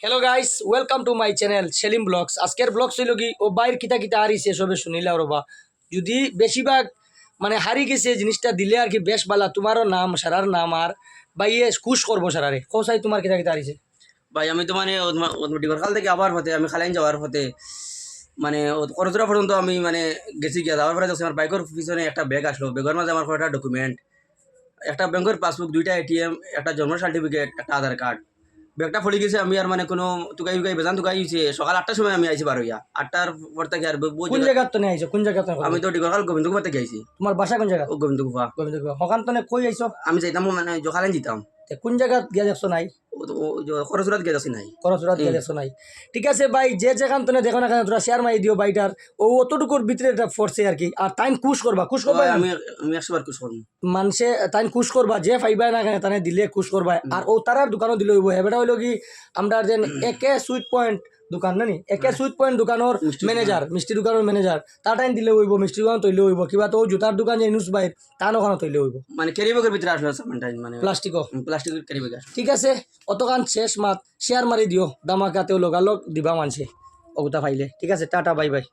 Hello guys, welcome to my channel Selim blogs. আজকের blog ছিল কি ও বাইর কিতা কিতা হারিছে সবে শুনিলা রবা। যদি বেশিরভাগ মানে হারি গেছে জিনিসটা দিলে আর কি বেশ বালা, তোমারও নাম সারার নাম আর বাইয়ে খুশ করবো সারারে। কোসাই তোমার কিতা কিতা হারিছে? ভাই আমি তো মানে ডিগর খাল থেকে আবার হতে আমি খালাইন যাওয়ার হতে মানে করজোড়া পর্যন্ত আমি মানে গেছি গিয়া যাওয়ার পরে দেখছি আমার বাইকের পিছনে একটা ব্যাগ আসলো। ব্যাগের মাঝে আমার কয়টা ডকুমেন্ট, একটা ব্যাংকের পাসবুক, দুইটা এটিএম, একটা জন্ম সার্টিফিকেট, একটা আধার কার্ড। ব্যাগটা পড়ে গেছে। আমি আর মানে কোনো তুকাই উকাই বেজান তুকাই হয়েছে। সকাল 8টার সময় আমি আইছি বার হইয়া, 8টার পর থেকে আর কোন জায়গার তো আইছো? কোন জায়গা তো? আমি তো ডিগর খাল গোবিন্দ কুমার থেকে আইছি। তোমার বাসা কোন জায়গা? ও গোবিন্দ কুফা। গোবিন্দ হকান তো কই আইছো? আমি যাইতাম মানে জখালেন যেতাম। কোন জায়গা গিয়া দেখছো নাই? খরচুরাত গেছি নাই। খরচরাত গিয়া দেখছো নাই? ঠিক আছে ভাই, যে যেখান তো দেখো না কেন তোরা শেয়ার মারি দিও বাইটার। ও অতটুকুর ভিতরে এটা ফোর্সে আর কি। আর টাইম খুশ করবা, খুশ করবা। আমি আমি 100 বার খুশ করবো। মানুষে তাই খুশ করবা, যে ফাইবাই না কেন তানে দিলে খুশ করবা। আর ও তারার দোকানও দিলে হইব। এবারে হইলো কি আমরা যে একে সুইট পয়েন্ট দোকান নানি, একে সুইট পয়েন্ট দোকানের ম্যানেজার, মিষ্টি দোকানের ম্যানেজার, তার টাইম দিলে হইব। মিষ্টি দোকান তৈলে হইব, কিবা তো জুতার দোকান যে ইনুস বাইর তার ওখানে তৈলে হইব। মানে ক্যারি ব্যাগের ভিতরে আসলো সামানটা, মানে প্লাস্টিকও প্লাস্টিকের ক্যারি ব্যাগ আসলো। ঠিক আছে। অতখান শেষ মাত শেয়ার মারি দিও, দামাকাতেও লগালগ দিবা মানছে ওগুতা পাইলে। ঠিক আছে, টাটা, বাই বাই।